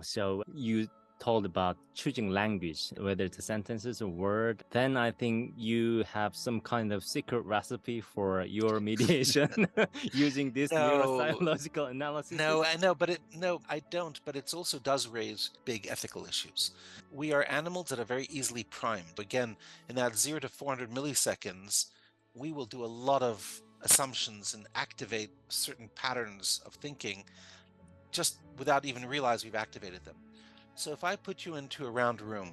So you told about choosing language, whether it's sentences or word. Then I think you have some kind of secret recipe for your mediation using this No, neuropsychological analysis. no, I know, no, I don't, but it also does raise big ethical issues. We are animals that are very easily primed. Again, in that 0 to 400 milliseconds, we will do a lot of assumptions and activate certain patterns of thinking just without even realize we've activated them. So if I put you into a round room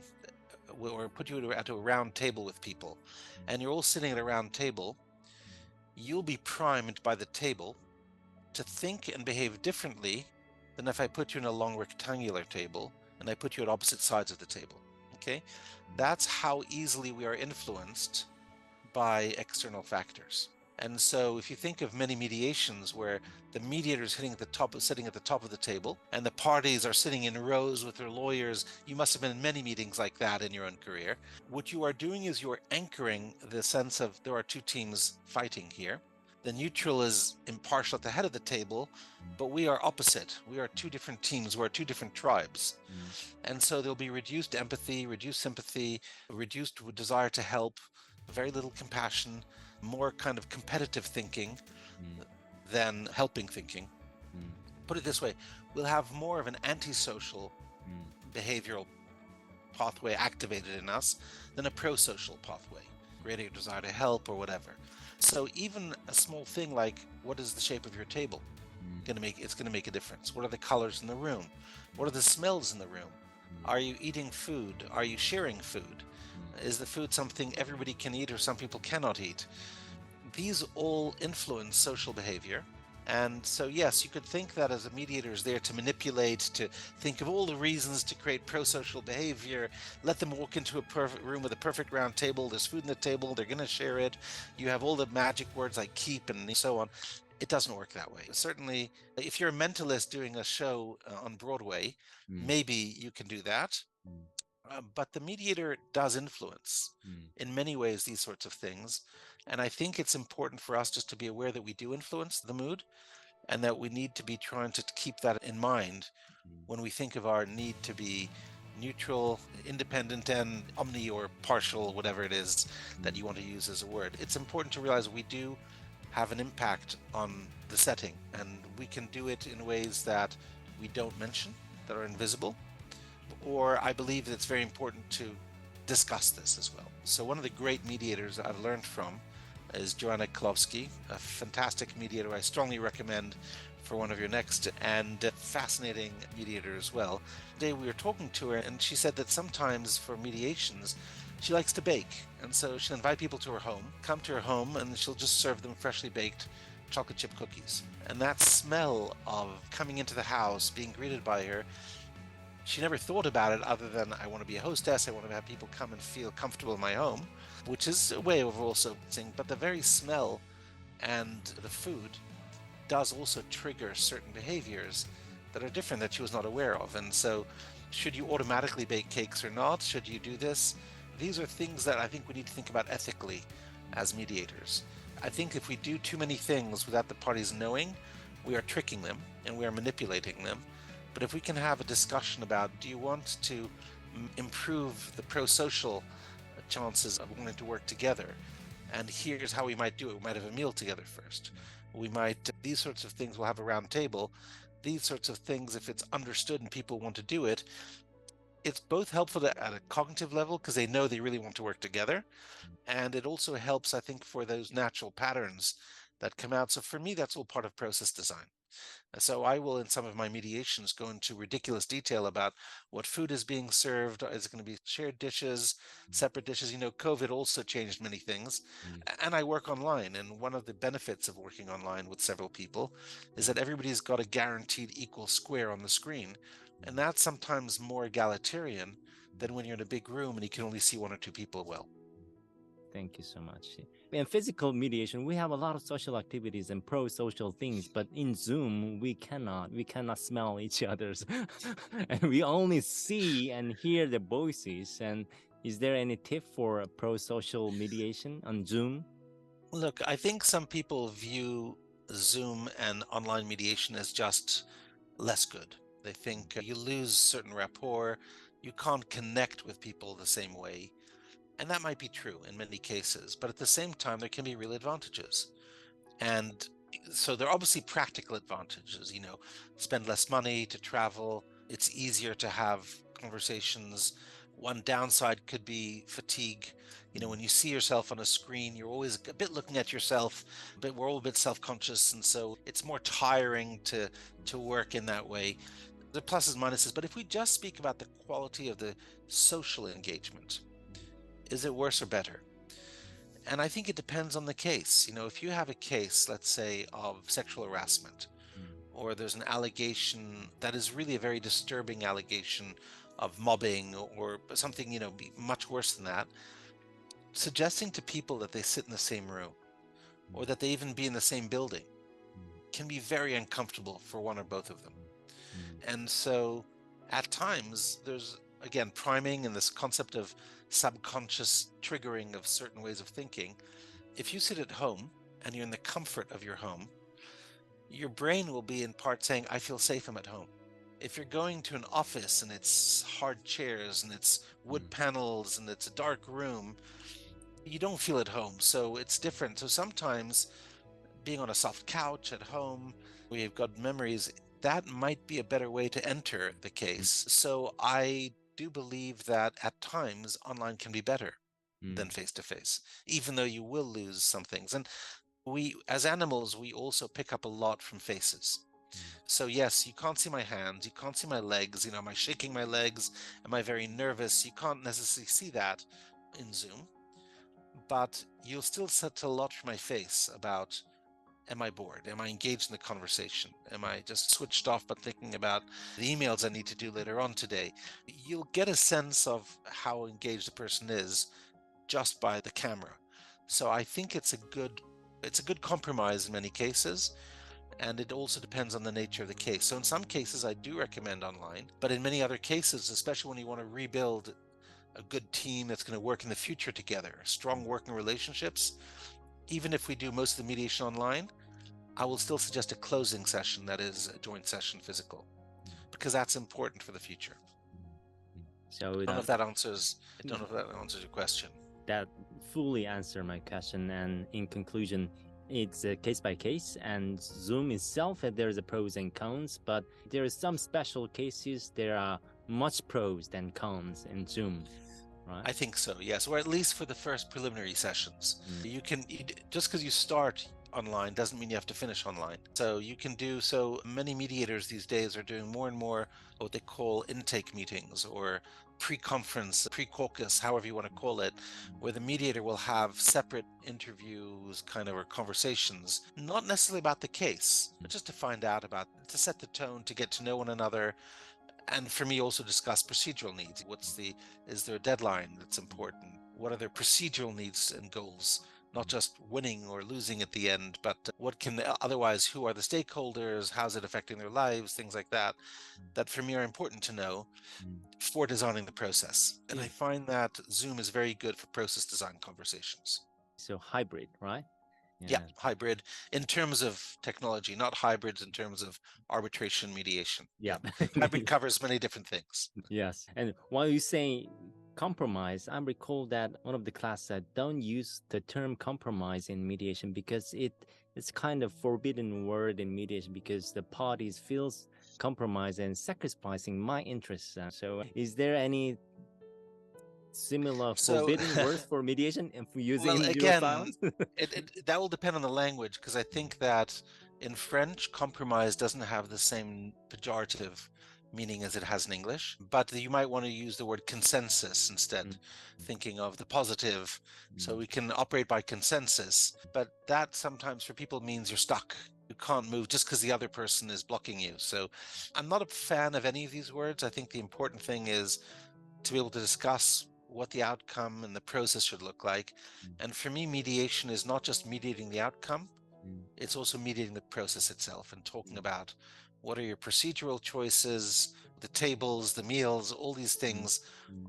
or put you at a round table with people, and you're all sitting at a round table, you'll be primed by the table to think and behave differently than if I put you in a long rectangular table and I put you at opposite sides of the table. Okay? That's how easily we are influenced by external factors. And so if you think of many mediations where the mediator is sitting at the top of the table and the parties are sitting in rows with their lawyers, you must have been in many meetings like that in your own career. What you are doing is you're anchoring the sense of there are two teams fighting here. The neutral is impartial at the head of the table, but we are opposite. We are two different teams. We are two different tribes. And so there'll be reduced empathy, reduced sympathy, reduced desire to help, very little compassion, more kind of competitive thinking than helping thinking. Put it this way, we'll have more of an antisocial behavioral pathway activated in us than a pro-social pathway, creating a desire to help or whatever. So even a small thing like what is the shape of your table? It's going to make a difference. What are the colors in the room? What are the smells in the room? Are you eating food? Are you sharing food? Is the food something everybody can eat or some people cannot eat? These all influence social behavior. And so, yes, you could think that as a mediator is there to manipulate, to think of all the reasons to create pro-social behavior, let them walk into a perfect room with a perfect round table, there's food on the table, they're going to share it, you have all the magic words like keep and so on. It doesn't work that way. Certainly, if you're a mentalist doing a show on Broadway, maybe you can do that. But the mediator does influence in many ways these sorts of things. And I think it's important for us just to be aware that we do influence the mood and that we need to be trying to keep that in mind when we think of our need to be neutral, independent, and omni or partial, whatever it is that you want to use as a word. It's important to realize we do have an impact on the setting, and we can do it in ways that we don't mention, that are invisible. Or I believe that it's very important to discuss this as well. So one of the great mediators I've learned from is Joanna Klowski, a fantastic mediator I strongly recommend for one of your next, and fascinating mediator as well. Today we were talking to her and she said that sometimes for mediations she likes to bake, and so she'll invite people to her home, come to her home, and she'll just serve them freshly baked chocolate chip cookies. And that smell of coming into the house, being greeted by her, she never thought about it other than I want to be a hostess, I want to have people come and feel comfortable in my home, which is a way of also saying, but the very smell and the food does also trigger certain behaviors that are different that she was not aware of. And so should you automatically bake cakes or not? Should you do this? These are things that I think we need to think about ethically as mediators. I think if we do too many things without the parties knowing, we are tricking them and we are manipulating them. But if we can have a discussion about, do you want to improve the pro-social chances of wanting to work together? And here's how we might do it. We might have a meal together first. These sorts of things, we'll have a round table. These sorts of things, if it's understood and people want to do it, it's both helpful at a cognitive level because they know they really want to work together. And it also helps, I think, for those natural patterns that come out. So for me, that's all part of process design. So I will, in some of my mediations, go into ridiculous detail about what food is being served. Is it going to be shared dishes, separate dishes? COVID also changed many things. And I work online. And one of the benefits of working online with several people is that everybody's got a guaranteed equal square on the screen. And that's sometimes more egalitarian than when you're in a big room and you can only see one or two people well. Thank you so much. In physical mediation, we have a lot of social activities and pro-social things, but in Zoom, we cannot smell each other's, and we only see and hear the voices. And is there any tip for a pro-social mediation on Zoom? Look, I think some people view Zoom and online mediation as just less good. They think you lose certain rapport, you can't connect with people the same way. And that might be true in many cases, but at the same time, there can be real advantages. And so there are obviously practical advantages, spend less money to travel, it's easier to have conversations. One downside could be fatigue. When you see yourself on a screen, you're always a bit looking at yourself, but we're all a bit self-conscious, and so it's more tiring to work in that way. The pluses and minuses, but if we just speak about the quality of the social engagement, is it worse or better? And I think it depends on the case. If you have a case, let's say, of sexual harassment, or there's an allegation that is really a very disturbing allegation of mobbing or something, much worse than that, suggesting to people that they sit in the same room or that they even be in the same building can be very uncomfortable for one or both of them. And so at times there's, again, priming and this concept of subconscious triggering of certain ways of thinking. If you sit at home and you're in the comfort of your home, your brain will be in part saying, I feel safe, I'm at home. If you're going to an office and it's hard chairs and it's wood panels and it's a dark room, you don't feel at home. So it's different. So sometimes being on a soft couch at home where you've got memories, that might be a better way to enter the case. So I do believe that at times online can be better than face-to-face, even though you will lose some things. And we, as animals, we also pick up a lot from faces. So yes, you can't see my hands, you can't see my legs, am I shaking my legs? Am I very nervous? You can't necessarily see that in Zoom, but you'll still set a lot from my face about, am I bored? Am I engaged in the conversation? Am I just switched off but thinking about the emails I need to do later on today? You'll get a sense of how engaged the person is just by the camera. So I think it's a good compromise in many cases, and it also depends on the nature of the case. So in some cases I do recommend online, but in many other cases, especially when you want to rebuild a good team that's going to work in the future together, strong working relationships, even if we do most of the mediation online, I will still suggest a closing session that is a joint session physical, because that's important for the future. So I don't know if that answers your question. That fully answered my question. And in conclusion, it's a case by case, and Zoom itself, there's a pros and cons, but there are some special cases. There are much pros than cons in Zoom, right? I think so, yes, or at least for the first preliminary sessions. Just because you start online doesn't mean you have to finish online. So you can do, so many mediators these days are doing more and more what they call intake meetings, or pre-conference, pre-caucus, however you want to call it, where the mediator will have separate interviews or conversations, not necessarily about the case, but just to find out about, to set the tone, to get to know one another. And for me, also discuss procedural needs. Is there a deadline that's important? What are their procedural needs and goals? Not just winning or losing at the end, but what can otherwise, who are the stakeholders? How's it affecting their lives? Things like that, that for me are important to know for designing the process. And I find that Zoom is very good for process design conversations. So hybrid, right? Yeah, hybrid in terms of technology, not hybrids in terms of arbitration mediation. Yeah. Hybrid covers many different things. Yes. And while you say compromise, I recall that one of the class said don't use the term compromise in mediation because it's kind of forbidden word in mediation, because the parties feels compromise and sacrificing my interests. So is there any similar forbidden words for mediation and for using neuroscience? That will depend on the language, because I think that in French, compromise doesn't have the same pejorative meaning as it has in English, but you might want to use the word consensus instead, thinking of the positive. So we can operate by consensus, but that sometimes for people means you're stuck. You can't move just because the other person is blocking you. So I'm not a fan of any of these words. I think the important thing is to be able to discuss what the outcome and the process should look like. And for me, mediation is not just mediating the outcome, it's also mediating the process itself and talking about what are your procedural choices, the tables, the meals, all these things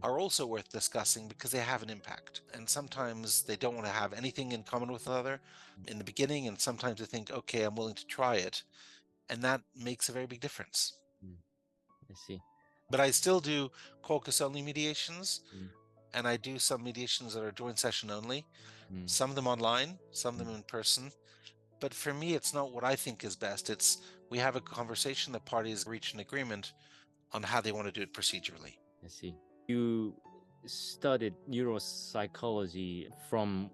are also worth discussing because they have an impact. And sometimes they don't want to have anything in common with another in the beginning, and sometimes they think, okay, I'm willing to try it. And that makes a very big difference. I see. But I still do caucus-only mediations, Mm, and I do some mediations that are joint session only, mm, some of them online, some of mm. them in person. But for me, it's not what I think is best. It's we have a conversation, the parties reach an agreement on how they want to do it procedurally. I see. You studied neuropsychology from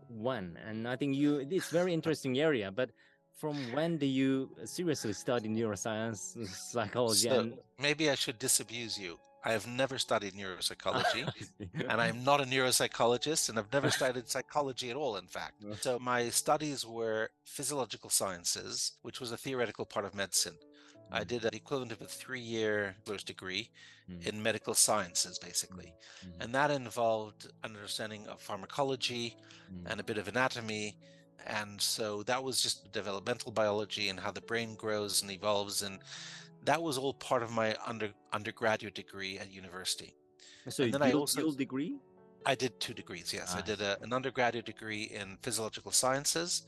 when? And I think it's very interesting area, but from when do you seriously study neuroscience, psychology, So and maybe I should disabuse you. I have never studied neuropsychology, I see. and I'm not a neuropsychologist, and I've never studied psychology at all, in fact. So my studies were physiological sciences, which was a theoretical part of medicine. I did the equivalent of a 3-year bachelor's degree Mm, in medical sciences, mm, basically. mm, And that involved understanding of pharmacology mm, and a bit of anatomy. And so that was just developmental biology and how the brain grows and evolves. And that was all part of my undergraduate degree at university. so And then I also dual degree? I did 2 degrees. Yes, I I did see. an undergraduate degree in physiological sciences,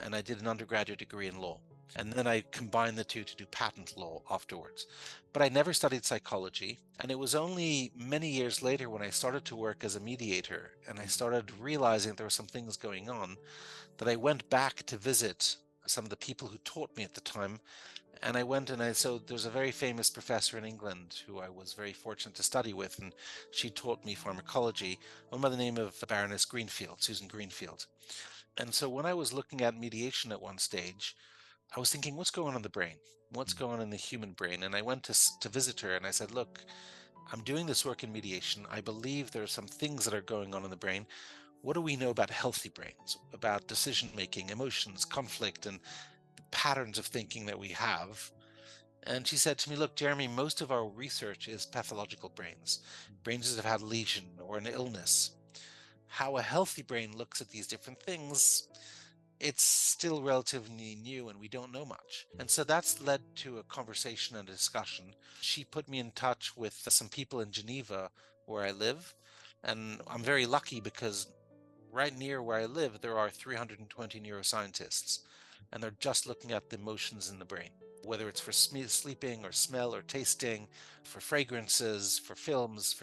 and I did an undergraduate degree in law. And then I combined the two to do patent law afterwards. But I never studied psychology. And it was only many years later when I started to work as a mediator and I started realizing there were some things going on that I went back to visit some of the people who taught me at the time. And I went and so there's a very famous professor in England who I was very fortunate to study with, and she taught me pharmacology, one by the name of Baroness Greenfield, Susan Greenfield. And so when I was looking at mediation at one stage, I was thinking, what's going on in the brain? What's going on in the human brain? And I went to visit her and I said, look, I'm doing this work in mediation. I believe there are some things that are going on in the brain. What do we know about healthy brains, about decision making, emotions, conflict, and patterns of thinking that we have? And she said to me, look, Jeremy, most of our research is pathological brains, brains that have had lesion or an illness. How a healthy brain looks at these different things, it's still relatively new and we don't know much. And so that's led to a conversation and a discussion. She put me in touch with some people in Geneva where I live. And I'm very lucky because right near where I live, there are 320 neuroscientists, and they're just looking at the emotions in the brain, whether it's for sleeping or smell or tasting, for fragrances, for films,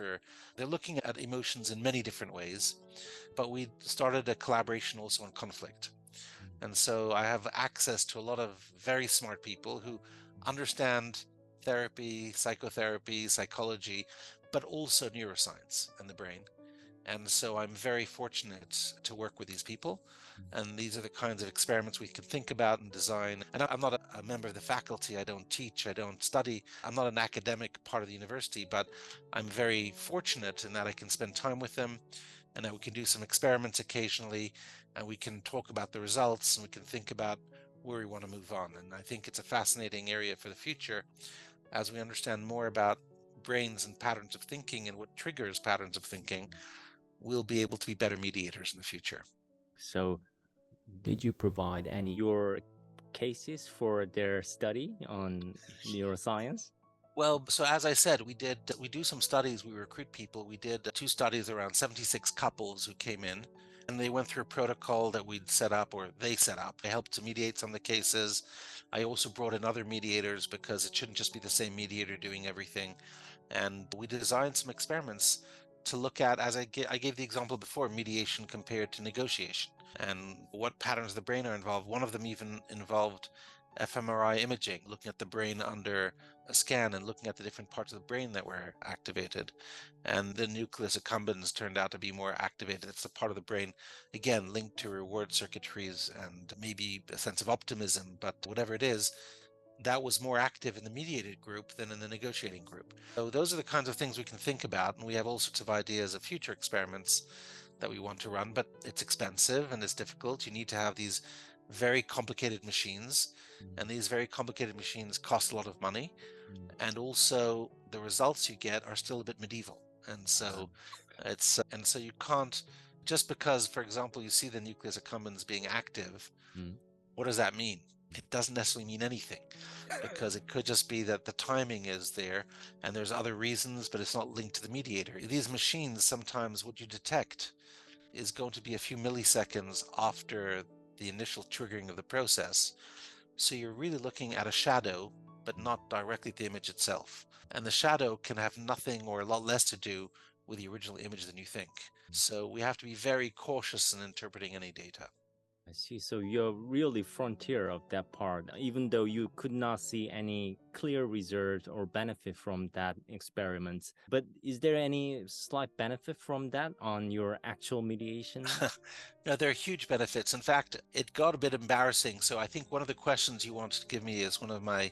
they're looking at emotions in many different ways. But we started a collaboration also on conflict. And so I have access to a lot of very smart people who understand therapy, psychotherapy, psychology, but also neuroscience and the brain. And so I'm very fortunate to work with these people. And these are the kinds of experiments we can think about and design. And I'm not a member of the faculty. I don't teach. I don't study. I'm not an academic part of the university, but I'm very fortunate in that I can spend time with them and that we can do some experiments occasionally and we can talk about the results and we can think about where we want to move on. And I think it's a fascinating area for the future as we understand more about brains and patterns of thinking and what triggers patterns of thinking. We'll be able to be better mediators in the future. So did you provide any your cases for their study on neuroscience? Well, so as I said, we do some studies, we recruit people. We did 2 studies around 76 couples who came in and they went through a protocol that we'd set up or they set up. I helped to mediate some of the cases. I also brought in other mediators because it shouldn't just be the same mediator doing everything. And we designed some experiments to look at, as I gave the example before, mediation compared to negotiation and what patterns of the brain are involved. One of them even involved fMRI imaging, looking at the brain under a scan and looking at the different parts of the brain that were activated. And the nucleus accumbens turned out to be more activated. It's the part of the brain, again, linked to reward circuitries and maybe a sense of optimism, but whatever it is, that was more active in the mediated group than in the negotiating group. So those are the kinds of things we can think about. And we have all sorts of ideas of future experiments that we want to run, but it's expensive and it's difficult. You need to have these very complicated machines, and these very complicated machines cost a lot of money. And also the results you get are still a bit medieval. And so you can't just because, for example, you see the nucleus accumbens being active, what does that mean? It doesn't necessarily mean anything because it could just be that the timing is there and there's other reasons, but it's not linked to the mediator. These machines, sometimes what you detect is going to be a few milliseconds after the initial triggering of the process. So you're really looking at a shadow, but not directly the image itself. And the shadow can have nothing or a lot less to do with the original image than you think. So we have to be very cautious in interpreting any data. I see. So you're really frontier of that part, even though you could not see any clear result or benefit from that experiment. But is there any slight benefit from that on your actual mediation? No, there are huge benefits. In fact, it got a bit embarrassing. So I think one of the questions you wanted to give me is one of my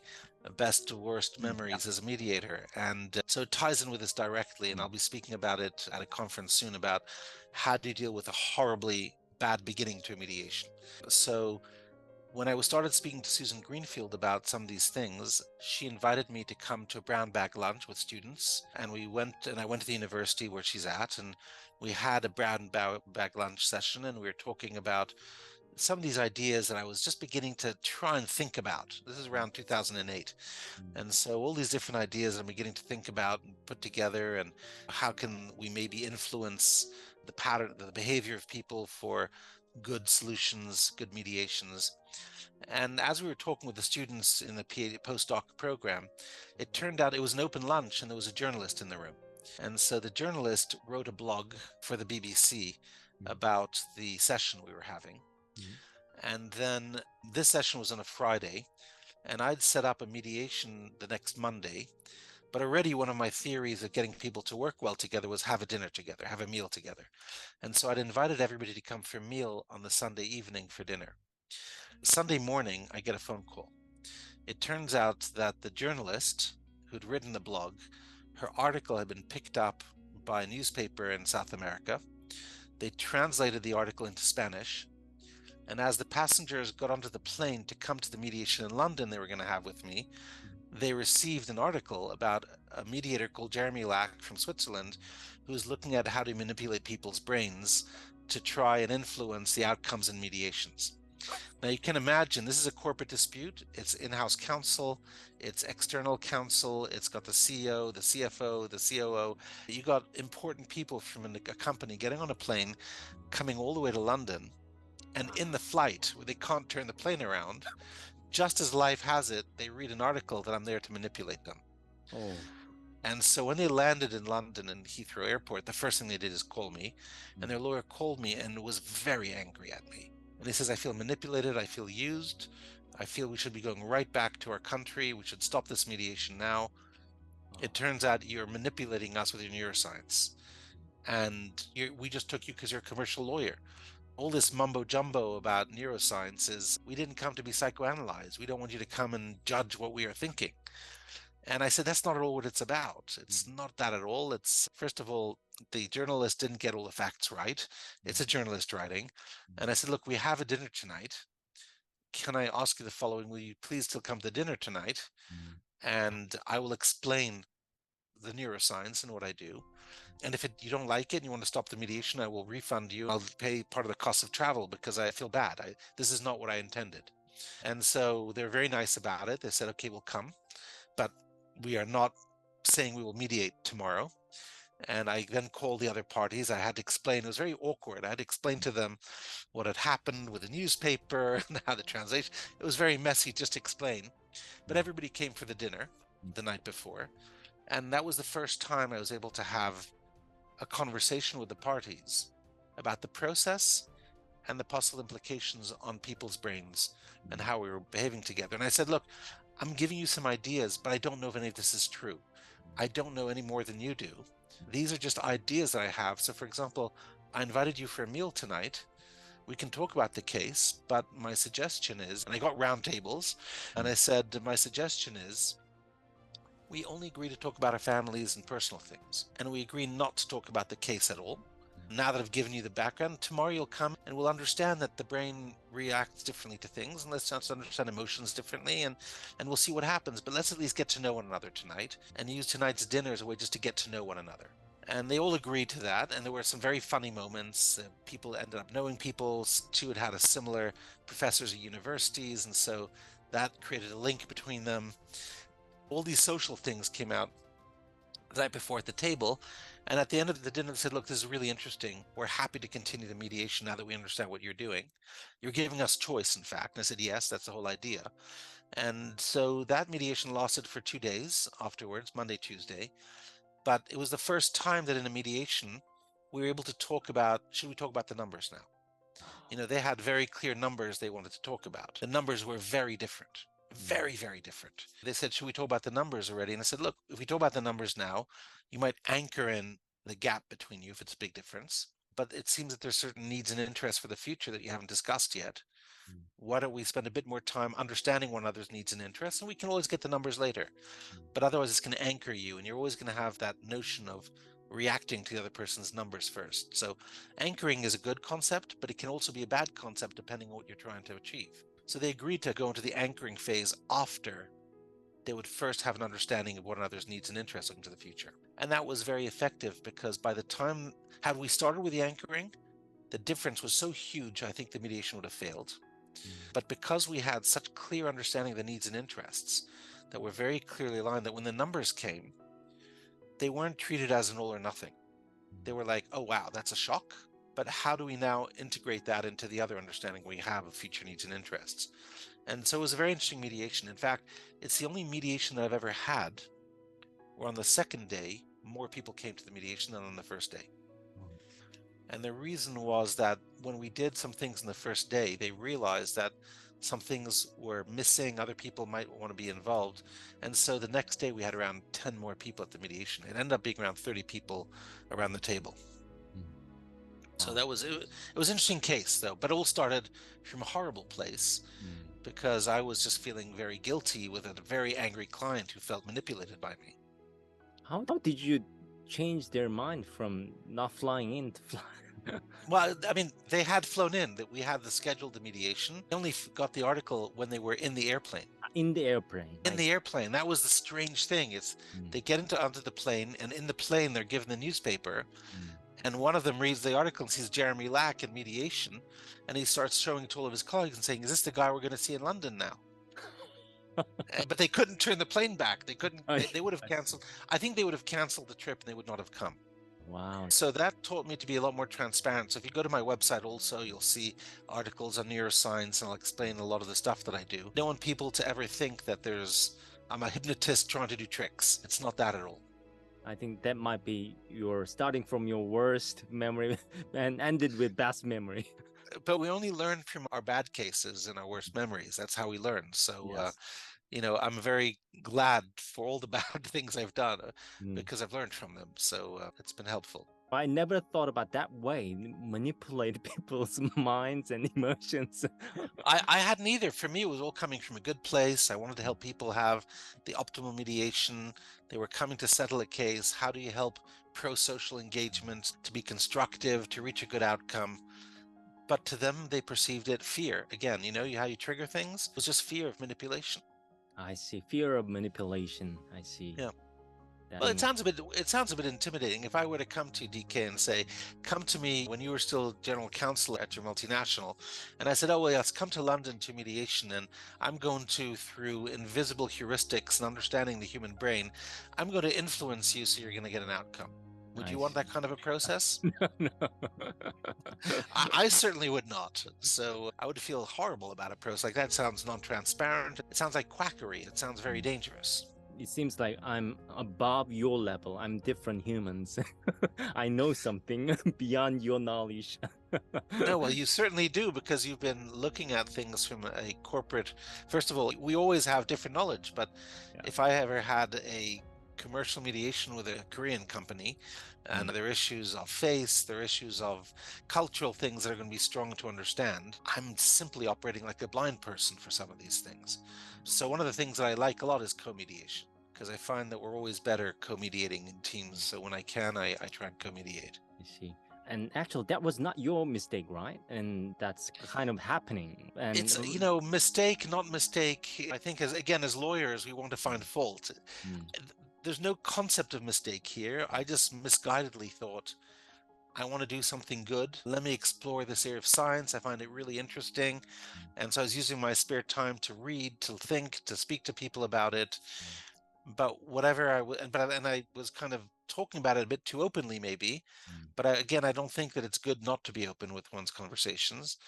best to worst Yeah. memories as a mediator. And so it ties in with this directly. And I'll be speaking about it at a conference soon about how do you deal with a horribly bad beginning to a mediation. So when I started speaking to Susan Greenfield about some of these things, she invited me to come to a brown bag lunch with students. And I went to the university where she's at, and we had a brown bag lunch session, and we were talking about some of these ideas that I was just beginning to try and think about. This is around 2008. And so all these different ideas I'm beginning to think about and put together, and how can we maybe influence the pattern, the behavior of people for good solutions, good mediations. And as we were talking with the students in the postdoc program, it turned out it was an open lunch and there was a journalist in the room. And so the journalist wrote a blog for the BBC about the session we were having. And then this session was on a Friday, and I'd set up a mediation the next Monday. But already one of my theories of getting people to work well together was have a dinner together, have a meal together. And so I'd invited everybody to come for a meal on the Sunday evening for dinner. Sunday morning, I get a phone call. It turns out that the journalist who'd written the blog, her article had been picked up by a newspaper in South America. They translated the article into Spanish. And as the passengers got onto the plane to come to the mediation in London they were going to have with me, they received an article about a mediator called Jeremy Lack from Switzerland, who was looking at how to manipulate people's brains to try and influence the outcomes in mediations. Now you can imagine this is a corporate dispute. It's in-house counsel, it's external counsel, it's got the CEO, the CFO, the COO. You got important people from a company getting on a plane, coming all the way to London, and in the flight where they can't turn the plane around, just as life has it, they read an article that I'm there to manipulate them. Oh. And so when they landed in London in Heathrow Airport, the first thing they did is call me. And their lawyer called me and was very angry at me. And he says, I feel manipulated, I feel used, I feel we should be going right back to our country, we should stop this mediation now. It turns out you're manipulating us with your neuroscience. And we just took you because you're a commercial lawyer. All this mumbo jumbo about neuroscience is we didn't come to be psychoanalyzed. We don't want you to come and judge what we are thinking. And I said, that's not at all what it's about. It's not that at all. It's, first of all, the journalist didn't get all the facts right. It's a journalist writing. And I said, look, we have a dinner tonight. Can I ask you the following? Will you please still come to dinner tonight? And I will explain the neuroscience and what I do. And if you don't like it and you want to stop the mediation, I will refund you. I'll pay part of the cost of travel because I feel bad. This is not what I intended. And so they're very nice about it. They said, okay, we'll come, but we are not saying we will mediate tomorrow. And I then called the other parties. I had to explain. It was very awkward. I had to explain to them what had happened with the newspaper and how the translation. It was very messy just to explain. But everybody came for the dinner the night before. And that was the first time I was able to have a conversation with the parties about the process and the possible implications on people's brains and how we were behaving together. And I said, look, I'm giving you some ideas, but I don't know if any of this is true. I don't know any more than you do. These are just ideas that I have. So for example, I invited you for a meal tonight. We can talk about the case, but my suggestion is, and I got round tables, and I said, my suggestion is, we only agree to talk about our families and personal things, and we agree not to talk about the case at all. Now that I've given you the background, tomorrow you'll come and we'll understand that the brain reacts differently to things, and let's understand emotions differently, and we'll see what happens. But let's at least get to know one another tonight, and use tonight's dinner as a way just to get to know one another. And they all agreed to that, and there were some very funny moments. People ended up knowing people. Two had a similar professors at universities, and so that created a link between them. All these social things came out the night before at the table. And at the end of the dinner, they said, look, this is really interesting. We're happy to continue the mediation now that we understand what you're doing. You're giving us choice, in fact. And I said, yes, that's the whole idea. And so that mediation lasted for 2 days afterwards, Monday, Tuesday. But it was the first time that in a mediation, we were able to talk about, should we talk about the numbers now? They had very clear numbers they wanted to talk about. The numbers were very different, very, very different. They said, should we talk about the numbers already? And I said, look, if we talk about the numbers now, you might anchor in the gap between you if it's a big difference. But it seems that there's certain needs and interests for the future that you haven't discussed yet. Why don't we spend a bit more time understanding one another's needs and interests, and we can always get the numbers later. But otherwise, it's going to anchor you, and you're always going to have that notion of reacting to the other person's numbers first. So anchoring is a good concept, but it can also be a bad concept depending on what you're trying to achieve. So they agreed to go into the anchoring phase after they would first have an understanding of one another's needs and interests into the future. And that was very effective because by the time, had we started with the anchoring, the difference was so huge, I think the mediation would have failed. But because we had such clear understanding of the needs and interests that were very clearly aligned, that when the numbers came, they weren't treated as an all or nothing. They were like, oh, wow, that's a shock. But how do we now integrate that into the other understanding we have of future needs and interests? And so it was a very interesting mediation. In fact, it's the only mediation that I've ever had where on the second day, more people came to the mediation than on the first day. And the reason was that when we did some things in the first day, they realized that some things were missing, other people might want to be involved. And so the next day we had around 10 more people at the mediation. It ended up being around 30 people around the table. So that was, it was an interesting case though, but it all started from a horrible place because I was just feeling very guilty with a very angry client who felt manipulated by me. How did you change their mind from not flying in to fly? Well, I mean, they had flown in, that we had the scheduled mediation. They only got the article when they were in the airplane. In the airplane. In the airplane. That was the strange thing. It's they get onto the plane, and in the plane they're given the newspaper. And one of them reads the article and sees Jeremy Lack in mediation, and he starts showing it to all of his colleagues and saying, is this the guy we're going to see in London now? But they couldn't turn the plane back. They couldn't. They would have canceled. I think they would have canceled the trip and they would not have come. Wow. So that taught me to be a lot more transparent. So if you go to my website also, you'll see articles on neuroscience, and I'll explain a lot of the stuff that I do. I don't want people to ever think that I'm a hypnotist trying to do tricks. It's not that at all. I think that might be your starting from your worst memory and ended with best memory. But we only learn from our bad cases and our worst memories. That's how we learn. So, Yes. I'm very glad for all the bad things I've done because I've learned from them. So it's been helpful. I never thought about that way, manipulate people's minds and emotions. I hadn't either. For me, it was all coming from a good place. I wanted to help people have the optimal mediation. They were coming to settle a case. How do you help pro-social engagement to be constructive, to reach a good outcome? But to them, they perceived it fear. Again, how you trigger things? It was just fear of manipulation. I see. Fear of manipulation. I see. Yeah. Well, it sounds a bit intimidating. If I were to come to DK and say, come to me when you were still general counsel at your multinational, and I said, oh, well, yes, come to London to mediation, and I'm going to, through invisible heuristics and understanding the human brain, I'm going to influence you so you're going to get an outcome. Would you want that kind of a process? No. I certainly would not. So I would feel horrible about a process like that. It sounds non-transparent. It sounds like quackery. It sounds very dangerous. It seems like I'm above your level. I'm different humans. I know something beyond your knowledge. No, well, you certainly do, because you've been looking at things from a corporate. First of all, we always have different knowledge, but if I ever had a commercial mediation with a Korean company, and there are issues of face, there are issues of cultural things that are going to be strong to understand, I'm simply operating like a blind person for some of these things. So one of the things that I like a lot is co-mediation, because I find that we're always better co-mediating in teams. So when I can, I try and co-mediate. I see. And actually, that was not your mistake, right? And that's kind of happening. And it's, mistake, not mistake. I think as lawyers, we want to find fault. There's no concept of mistake here. I just misguidedly thought, I want to do something good. Let me explore this area of science. I find it really interesting. And so I was using my spare time to read, to think, to speak to people about it. But whatever I was kind of talking about it a bit too openly, maybe. But again, I don't think that it's good not to be open with one's conversations.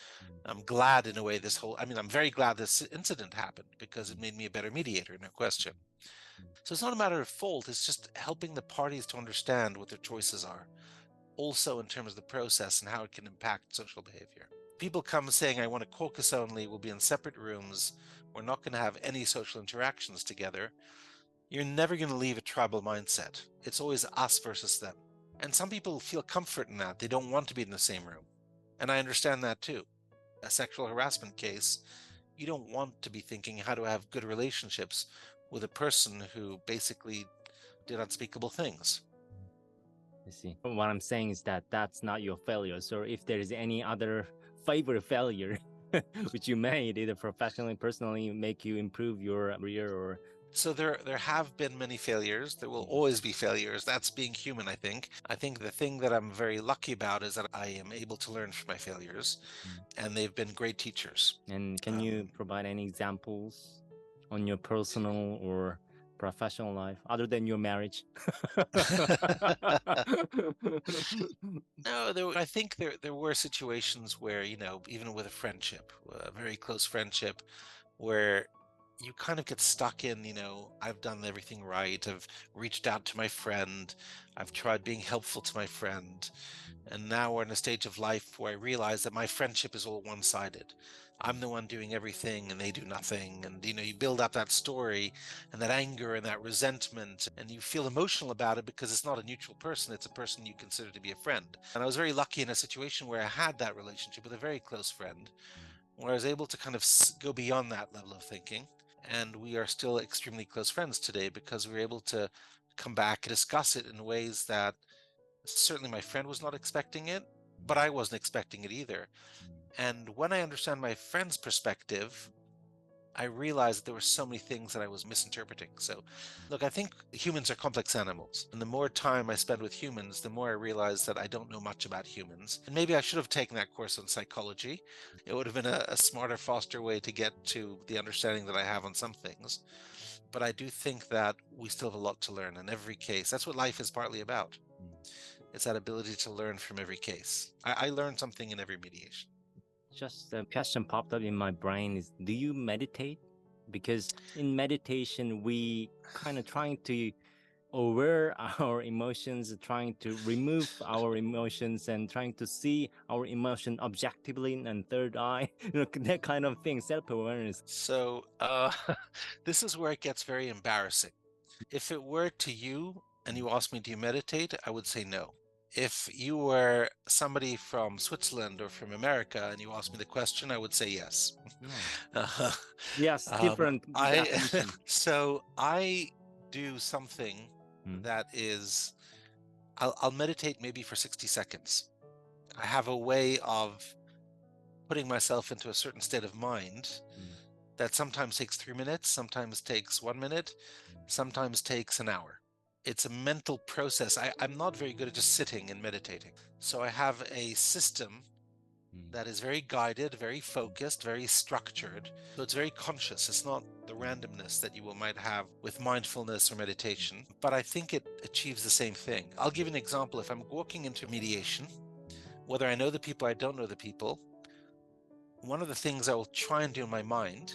I'm glad in a way I'm very glad this incident happened because it made me a better mediator, no question. So it's not a matter of fault, it's just helping the parties to understand what their choices are, also in terms of the process and how it can impact social behavior. People come saying, I want to caucus only, we'll be in separate rooms, we're not going to have any social interactions together. You're never going to leave a tribal mindset. It's always us versus them. And some people feel comfort in that. They don't want to be in the same room. And I understand that too. A sexual harassment case, you don't want to be thinking, how do I have good relationships with a person who basically did unspeakable things? I see. What I'm saying is that that's not your failure. So if there is any other favorite failure which you made, either professionally, personally, make you improve your career or... So there have been many failures. There will always be failures. That's being human, I think. I think the thing that I'm very lucky about is that I am able to learn from my failures, and they've been great teachers. And can you provide any examples on your personal or professional life other than your marriage? No, I think there were situations where, even with a friendship, a very close friendship, where you kind of get stuck in, I've done everything right. I've reached out to my friend. I've tried being helpful to my friend. And now we're in a stage of life where I realize that my friendship is all one-sided. I'm the one doing everything and they do nothing. And, you build up that story and that anger and that resentment, and you feel emotional about it because it's not a neutral person. It's a person you consider to be a friend. And I was very lucky in a situation where I had that relationship with a very close friend, where I was able to kind of go beyond that level of thinking. And we are still extremely close friends today because we were able to come back and discuss it in ways that certainly my friend was not expecting it, but I wasn't expecting it either. And when I understand my friend's perspective, I realized there were so many things that I was misinterpreting. So, look, I think humans are complex animals. And the more time I spend with humans, the more I realize that I don't know much about humans. And maybe I should have taken that course on psychology. It would have been a smarter, faster way to get to the understanding that I have on some things. But I do think that we still have a lot to learn in every case. That's what life is partly about. It's that ability to learn from every case. I learned something in every mediation. Just a question popped up in my brain is, do you meditate? Because in meditation, we kind of trying to aware our emotions, trying to remove our emotions and trying to see our emotion objectively and third eye, that kind of thing, self-awareness. So this is where it gets very embarrassing. If it were to you and you asked me, do you meditate? I would say no. If you were somebody from Switzerland or from America and you asked me the question, I would say yes. Yes, different definition. So I do something that is, I'll meditate maybe for 60 seconds. I have a way of putting myself into a certain state of mind that sometimes takes 3 minutes, sometimes takes 1 minute, sometimes takes an hour. It's a mental process. I'm not very good at just sitting and meditating. So I have a system that is very guided, very focused, very structured. So it's very conscious. It's not the randomness that you might have with mindfulness or meditation, but I think it achieves the same thing. I'll give you an example. If I'm walking into mediation, whether I know the people, I don't know the people, one of the things I will try and do in my mind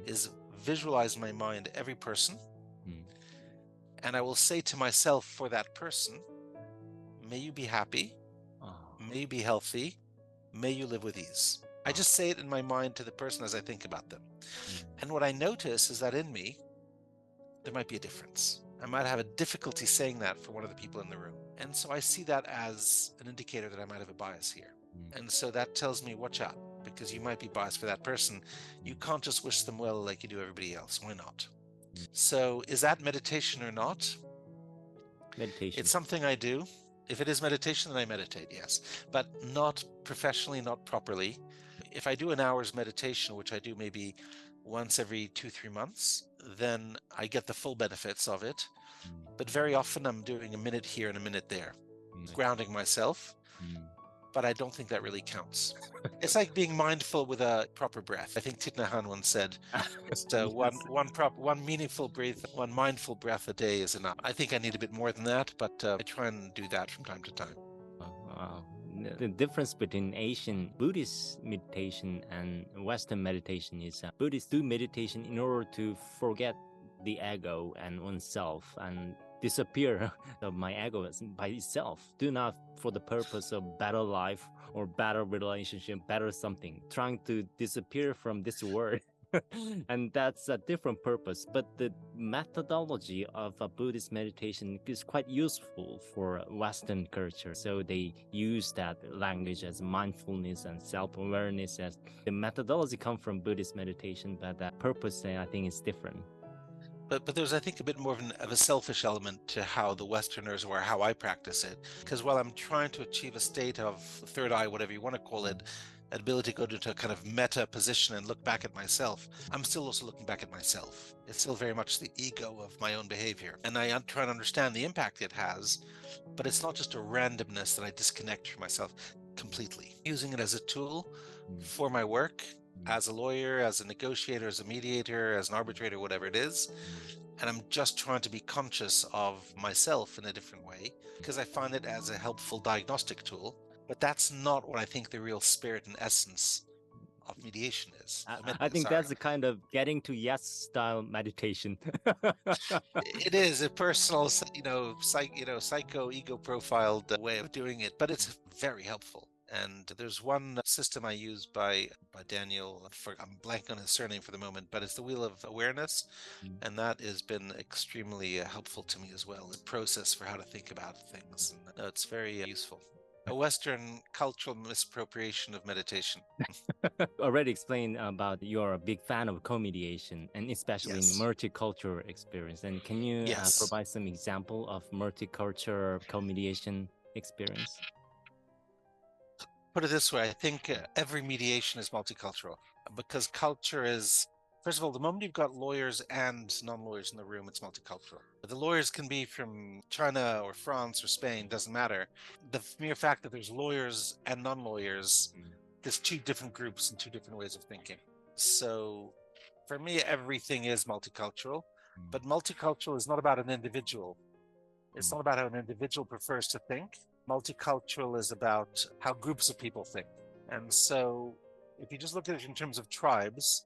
is visualize in my mind every person. And I will say to myself for that person, may you be happy, may you be healthy, may you live with ease. I just say it in my mind to the person as I think about them. And what I notice is that in me, there might be a difference. I might have a difficulty saying that for one of the people in the room. And so I see that as an indicator that I might have a bias here. And so that tells me, watch out, because you might be biased for that person. You can't just wish them well like you do everybody else. Why not? So is that meditation or not? Meditation. It's something I do. If it is meditation, then I meditate, yes. But not professionally, not properly. If I do an hour's meditation, which I do maybe once every 2-3 months, then I get the full benefits of it. But very often I'm doing a minute here and a minute there, grounding myself. but I don't think that really counts. It's like being mindful with a proper breath. I think Thich Nhat Hanh once said, just Yes. one meaningful breath, one mindful breath a day is enough. I think I need a bit more than that, but I try and do that from time to time. Wow. The difference between Asian Buddhist meditation and Western meditation is Buddhists do meditation in order to forget the ego and oneself and disappear of my ego by itself. Do not for the purpose of better life or better relationship, better something, trying to disappear from this world. And that's a different purpose. But the methodology of a Buddhist meditation is quite useful for Western culture. So they use that language as mindfulness and self-awareness. As the methodology comes from Buddhist meditation, but the purpose, I think, is different. But there's, I think, a bit more of a selfish element to how the Westerners or how I practice it. Because while I'm trying to achieve a state of third eye, whatever you want to call it, an ability to go into a kind of meta position and look back at myself, I'm still also looking back at myself. It's still very much the ego of my own behavior. And I am trying to understand the impact it has, but it's not just a randomness that I disconnect from myself completely. Using it as a tool for my work, as a lawyer, as a negotiator, as a mediator, as an arbitrator, whatever it is. And I'm just trying to be conscious of myself in a different way because I find it as a helpful diagnostic tool. But that's not what I think the real spirit and essence of mediation is. I think that's the kind of getting to yes style meditation. It is a personal, psycho ego profiled way of doing it, but it's very helpful. And there's one system I use by Daniel. I'm blanking on his surname for the moment, but it's the Wheel of Awareness, and that has been extremely helpful to me as well. A process for how to think about things. And, it's very useful. A Western cultural misappropriation of meditation. Already explained about you're a big fan of co-mediation and especially in Yes. multicultural experience. And can you Yes. provide some example of multicultural co-mediation experience? Put it this way, I think every mediation is multicultural because culture is, first of all, the moment you've got lawyers and non-lawyers in the room, it's multicultural. But the lawyers can be from China or France or Spain, doesn't matter. The mere fact that there's lawyers and non-lawyers, there's two different groups and two different ways of thinking. So for me, everything is multicultural, but multicultural is not about an individual. It's not about how an individual prefers to think. Multicultural is about how groups of people think. And so if you just look at it in terms of tribes,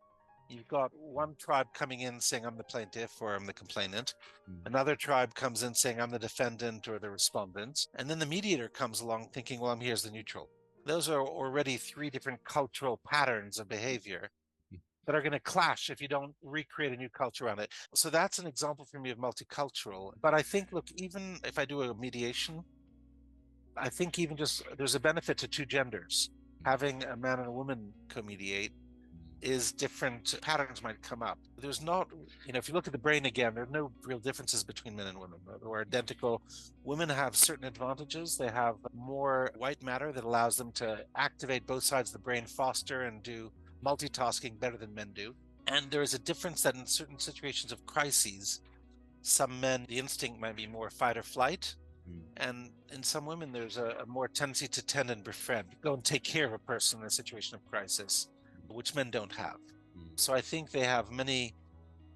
you've got one tribe coming in saying, I'm the plaintiff or I'm the complainant. Another tribe comes in saying, I'm the defendant or the respondent. And then the mediator comes along thinking, well, I'm here as the neutral. Those are already three different cultural patterns of behavior that are going to clash if you don't recreate a new culture around it. So that's an example for me of multicultural. But I think, look, even if I do a mediation, I think even just there's a benefit to two genders. Having a man and a woman co-mediate is different patterns might come up. There's not, if you look at the brain again, there are no real differences between men and women. They're identical. Women have certain advantages. They have more white matter that allows them to activate both sides of the brain faster and do multitasking better than men do. And there is a difference that in certain situations of crises, some men, the instinct might be more fight or flight. And in some women, there's a more tendency to tend and befriend, go and take care of a person in a situation of crisis, which men don't have. So I think they have many,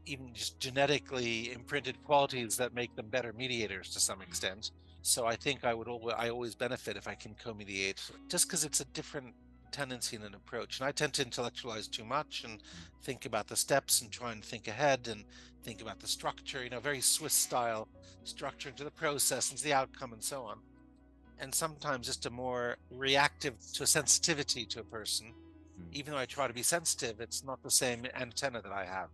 even just genetically imprinted qualities that make them better mediators to some extent. So I think I always benefit if I can co-mediate, just because it's a different tendency and an approach. And I tend to intellectualize too much and think about the steps and try and think ahead and think about the structure, very Swiss style structure into the process and the outcome and so on. And sometimes just a more reactive to a sensitivity to a person. Even though I try to be sensitive, it's not the same antenna that I have.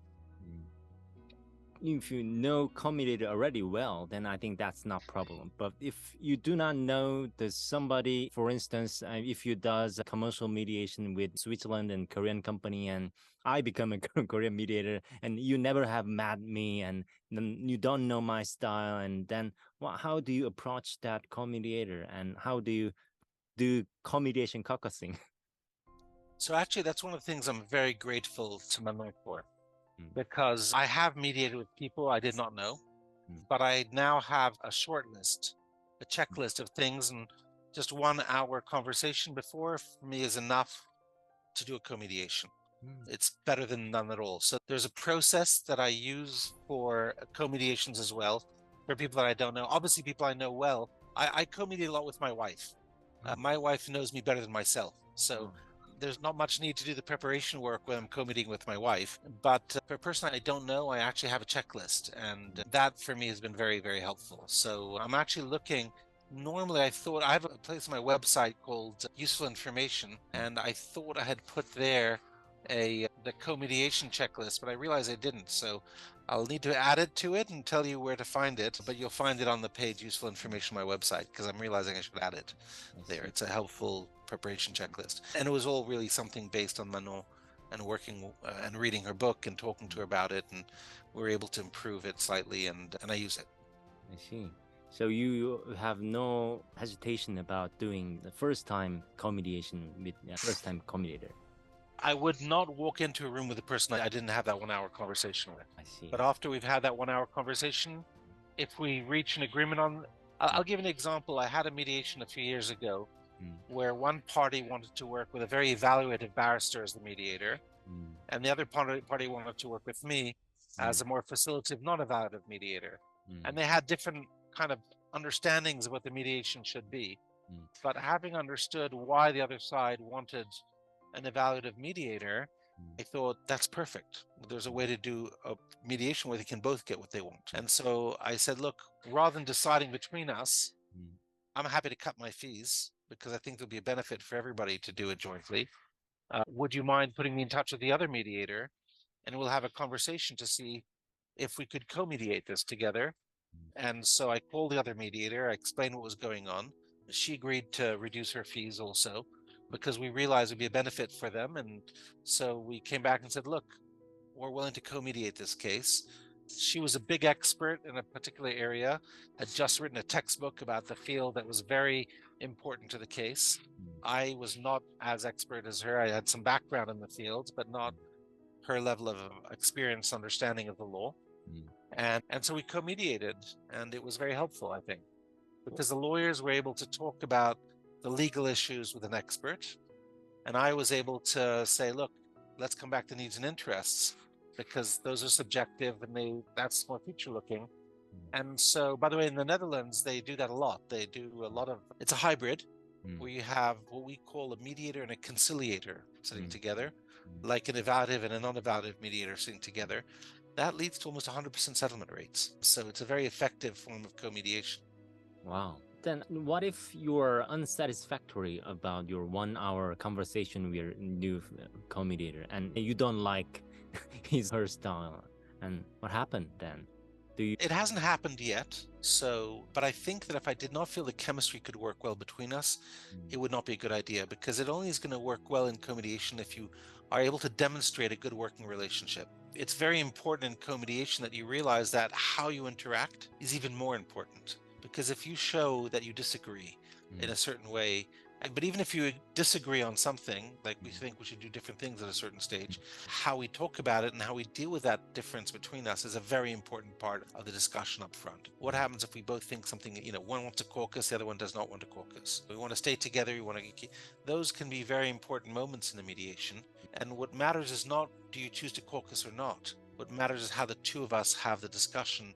If you know co-mediator already well, then I think that's not a problem. But if you do not know there's somebody, for instance, if you does a commercial mediation with Switzerland and Korean company, and I become a Korean mediator, and you never have met me, and then you don't know my style, and then how do you approach that co-mediator, and how do you do co-mediation caucusing? So actually, that's one of the things I'm very grateful to my life for. Because I have mediated with people I did not know, but I now have a short list, a checklist of things. And just 1 hour conversation before, for me, is enough to do a co-mediation. It's better than none at all. So there's a process that I use for co-mediations as well. For people that I don't know, obviously people I know well, I co-mediate a lot with my wife. My wife knows me better than myself. So there's not much need to do the preparation work when I'm co-mediating with my wife. But for a person I don't know, I actually have a checklist. And that for me has been very, very helpful. So I'm actually looking. Normally, I thought I have a place on my website called Useful Information, and I thought I had put there the co-mediation checklist, but I realized I didn't. So I'll need to add it to it and tell you where to find it, but you'll find it on the page Useful Information on my website, because I'm realizing I should add it there. It's a helpful preparation checklist. And it was all really something based on Manon and working and reading her book and talking to her about it, and we were able to improve it slightly, and I use it. I see. So you have no hesitation about doing the first time co-mediation with a first time co-mediator? I would not walk into a room with a person I didn't have that 1 hour conversation with. I see. But after we've had that 1 hour conversation, if we reach an agreement on, I'll give an example. I had a mediation a few years ago where one party wanted to work with a very evaluative barrister as the mediator, and the other party wanted to work with me as a more facilitative, non-evaluative mediator. And they had different kind of understandings of what the mediation should be. But having understood why the other side wanted an evaluative mediator, I thought that's perfect. There's a way to do a mediation where they can both get what they want. And so I said, look, rather than deciding between us, I'm happy to cut my fees because I think there'll be a benefit for everybody to do it jointly. Would you mind putting me in touch with the other mediator? And we'll have a conversation to see if we could co-mediate this together. And so I called the other mediator, I explained what was going on. She agreed to reduce her fees also, because we realized it would be a benefit for them. And so we came back and said, look, we're willing to co-mediate this case. She was a big expert in a particular area, had just written a textbook about the field that was very important to the case. I was not as expert as her. I had some background in the field, but not her level of experience, understanding of the law. And so we co-mediated, and it was very helpful, I think, because the lawyers were able to talk about the legal issues with an expert, and I was able to say, look, let's come back to needs and interests, because those are subjective and that's more future looking. And so, by the way, in the Netherlands, they do that a lot. They do a lot of, it's a hybrid where you have what we call a mediator and a conciliator sitting together, like an evaluative and a non-evaluative mediator sitting together. That leads to almost 100% settlement rates. So it's a very effective form of co-mediation. Wow. Then what if you're unsatisfactory about your 1 hour conversation with your new co-mediator and you don't like her style? And what happened then? It hasn't happened yet. But I think that if I did not feel the chemistry could work well between us, it would not be a good idea, because it only is going to work well in co-mediation if you are able to demonstrate a good working relationship. It's very important in co-mediation that you realize that how you interact is even more important, because if you show that you disagree in a certain way, but even if you disagree on something, like we think we should do different things at a certain stage, how we talk about it and how we deal with that difference between us is a very important part of the discussion up front. What happens if we both think something, one wants to caucus, the other one does not want to caucus? We want to stay together, those can be very important moments in the mediation. And what matters is not, do you choose to caucus or not? What matters is how the two of us have the discussion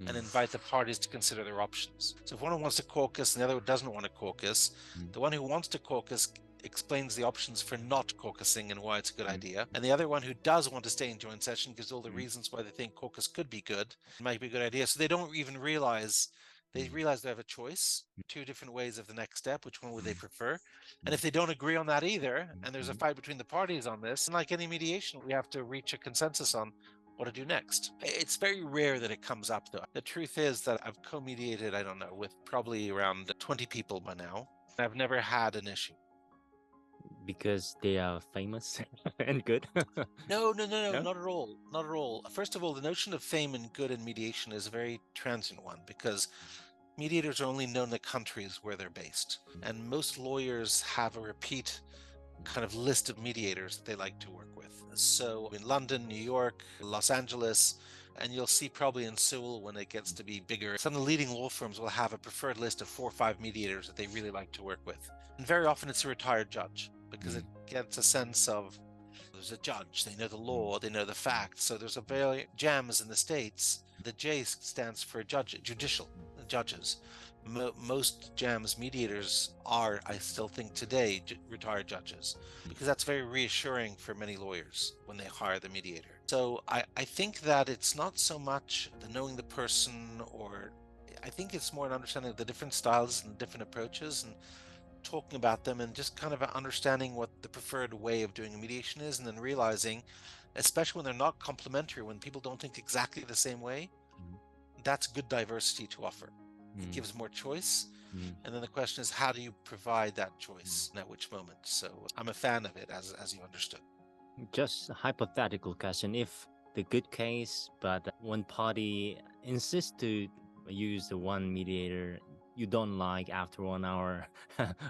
and invite the parties to consider their options. So if one wants to caucus and the other doesn't want to caucus, the one who wants to caucus explains the options for not caucusing and why it's a good idea. And the other one who does want to stay in joint session gives all the reasons why they think caucus could be good, might be a good idea. So they don't even realize, they realize they have a choice, two different ways of the next step, which one would they prefer? And if they don't agree on that either, and there's a fight between the parties on this, and like any mediation, we have to reach a consensus on what to do next. It's very rare that it comes up, though. The truth is that I've co-mediated, I don't know, with probably around 20 people by now. I've never had an issue. Because they are famous and good? No, not at all. Not at all. First of all, the notion of fame and good in mediation is a very transient one, because mediators are only known in the countries where they're based. And most lawyers have a repeat kind of list of mediators that they like to work with. So in London, New York, Los Angeles, And you'll see probably in Seoul when it gets to be bigger, some of the leading law firms will have a preferred list of 4 or 5 mediators that they really like to work with. And very often it's a retired judge because it gets a sense of there's a judge, they know the law, they know the facts. So there's a very JAMS in the States. The J stands for judicial judges. Most JAMS mediators are, I still think today, retired judges, because that's very reassuring for many lawyers when they hire the mediator. So I think that it's not so much the knowing the person, or I think it's more an understanding of the different styles and different approaches, and talking about them and just kind of understanding what the preferred way of doing a mediation is, and then realizing, especially when they're not complementary, when people don't think exactly the same way, that's good diversity to offer. It gives more choice. And then the question is, how do you provide that choice and at which moment? So I'm a fan of it, as you understood. Just a hypothetical question. If the good case, but one party insists to use the one mediator you don't like after 1 hour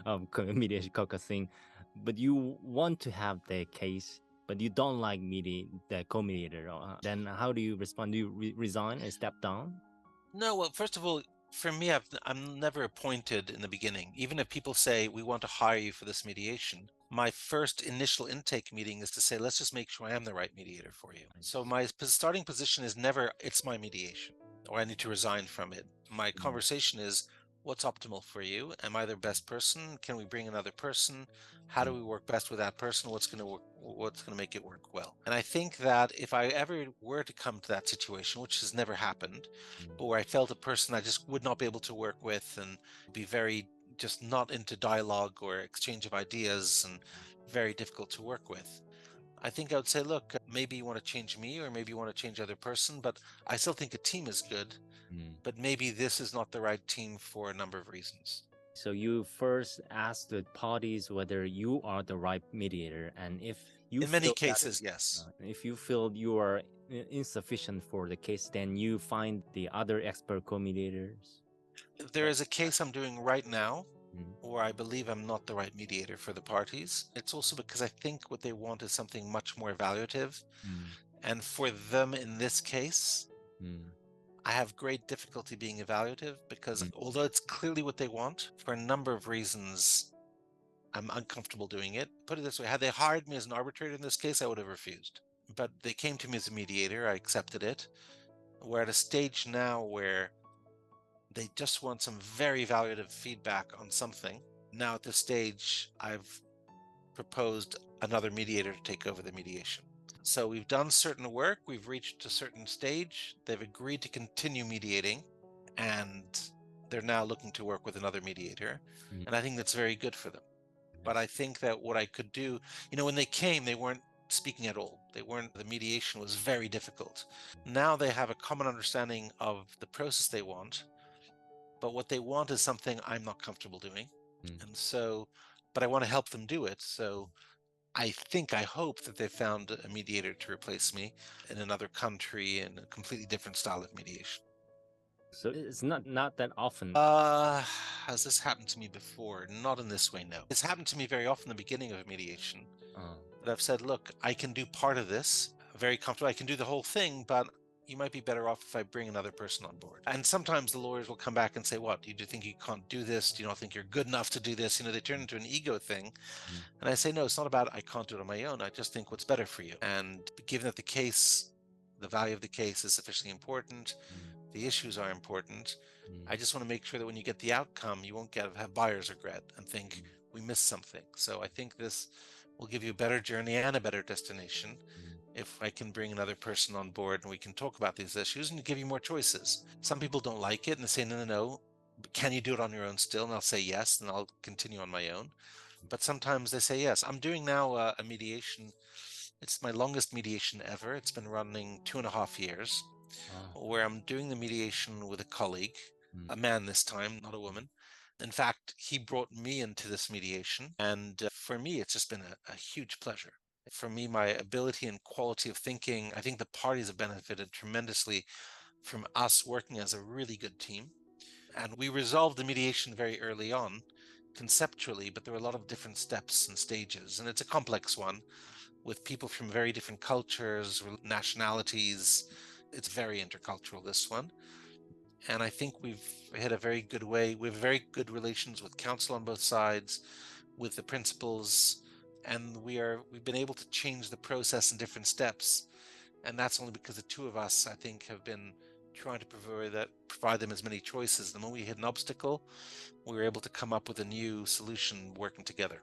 of mediation caucusing, but you want to have the case, but you don't like the co-mediator, then how do you respond? Do you resign and step down? No, well, first of all, for me, I'm never appointed in the beginning. Even if people say, we want to hire you for this mediation, my first initial intake meeting is to say, let's just make sure I am the right mediator for you. So my starting position is never, it's my mediation, or I need to resign from it. My conversation is, what's optimal for you? Am I the best person? Can we bring another person? How do we work best with that person? What's going to work? What's going to make it work well? And I think that if I ever were to come to that situation, which has never happened, but where I felt a person I just would not be able to work with and be very just not into dialogue or exchange of ideas and very difficult to work with, I think I would say, look, maybe you want to change me, or maybe you want to change other person, but I still think a team is good, but maybe this is not the right team for a number of reasons. So you first ask the parties whether you are the right mediator, and if you In many feel that cases, yes. if you feel you are insufficient for the case, then you find the other expert co-mediators. There is a case I'm doing right now where I believe I'm not the right mediator for the parties. It's also because I think what they want is something much more evaluative. And for them in this case, I have great difficulty being evaluative because although it's clearly what they want, for a number of reasons, I'm uncomfortable doing it. Put it this way, had they hired me as an arbitrator in this case, I would have refused. But they came to me as a mediator, I accepted it. We're at a stage now where they just want some very evaluative feedback on something. Now at this stage, I've proposed another mediator to take over the mediation. So we've done certain work, we've reached a certain stage, they've agreed to continue mediating, and they're now looking to work with another mediator. And I think that's very good for them. But I think that what I could do, when they came, they weren't speaking at all. The mediation was very difficult. Now they have a common understanding of the process they want, but what they want is something I'm not comfortable doing. And so, but I want to help them do it. So I hope that they found a mediator to replace me in another country in a completely different style of mediation. So it's not that often. Has this happened to me before? Not in this way, no. It's happened to me very often in the beginning of a mediation. That I've said, look, I can do part of this, very comfortable. I can do the whole thing, but you might be better off if I bring another person on board. And sometimes the lawyers will come back and say, what, do you think you can't do this? Do you not think you're good enough to do this? They turn into an ego thing. And I say, no, it's not about I can't do it on my own. I just think what's better for you. And given that the value of the case is sufficiently important, the issues are important, I just want to make sure that when you get the outcome, you won't have buyer's regret and think we missed something. So I think this will give you a better journey and a better destination if I can bring another person on board and we can talk about these issues and give you more choices. Some people don't like it and they say, no, no, no, can you do it on your own still? And I'll say yes, and I'll continue on my own. But sometimes they say yes. I'm doing now a mediation. It's my longest mediation ever. It's been running 2.5 years, where I'm doing the mediation with a colleague, a man this time, not a woman. In fact, he brought me into this mediation. And for me, it's just been a huge pleasure. For me, my ability and quality of thinking, I think the parties have benefited tremendously from us working as a really good team. And we resolved the mediation very early on, conceptually, but there were a lot of different steps and stages. And it's a complex one with people from very different cultures, nationalities. It's very intercultural, this one. And I think we've hit a very good way. We have very good relations with counsel on both sides, with the principals, and we've been able to change the process in different steps. And that's only because the two of us, I think, have been trying to provide them as many choices. The moment we hit an obstacle, we were able to come up with a new solution working together.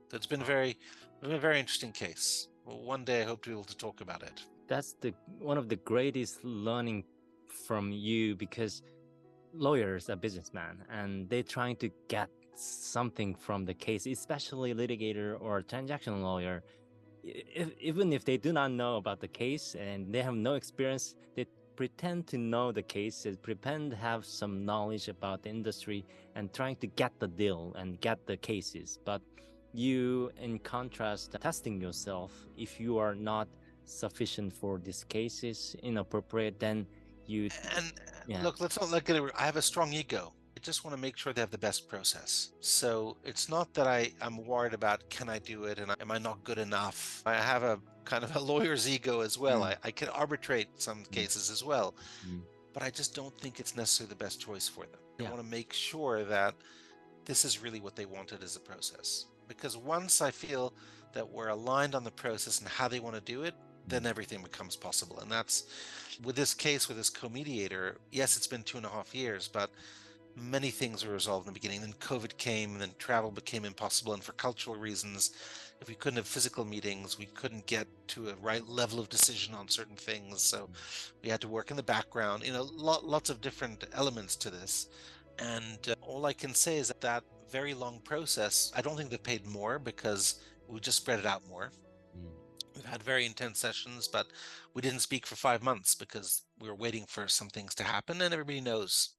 So it's been a very interesting case. Well, one day I hope to be able to talk about it. That's one of the greatest learning from you, because lawyers are businessmen and they're trying to get something from the case, especially litigator or transaction lawyer. Even if they do not know about the case and they have no experience, they pretend to know the cases, pretend to have some knowledge about the industry and trying to get the deal and get the cases. But you, in contrast, testing yourself. If you are not sufficient for these cases, inappropriate, then you... And look, let's not look at it. I have a strong ego. I just want to make sure they have the best process. So it's not that I'm worried about, can I do it, and am I not good enough? I have a kind of a lawyer's ego as well. I can arbitrate some cases as well, but I just don't think it's necessarily the best choice for them. I want to make sure that this is really what they wanted as a process. Because once I feel that we're aligned on the process and how they want to do it, then everything becomes possible. And that's, with this case, with this co-mediator, yes, it's been 2.5 years, but many things were resolved in the beginning. Then COVID came, and then travel became impossible. And for cultural reasons, if we couldn't have physical meetings, we couldn't get to a right level of decision on certain things. So we had to work in the background, lots of different elements to this. And all I can say is that very long process, I don't think they paid more because we just spread it out more. We've had very intense sessions, but we didn't speak for 5 months because we were waiting for some things to happen, and everybody knows.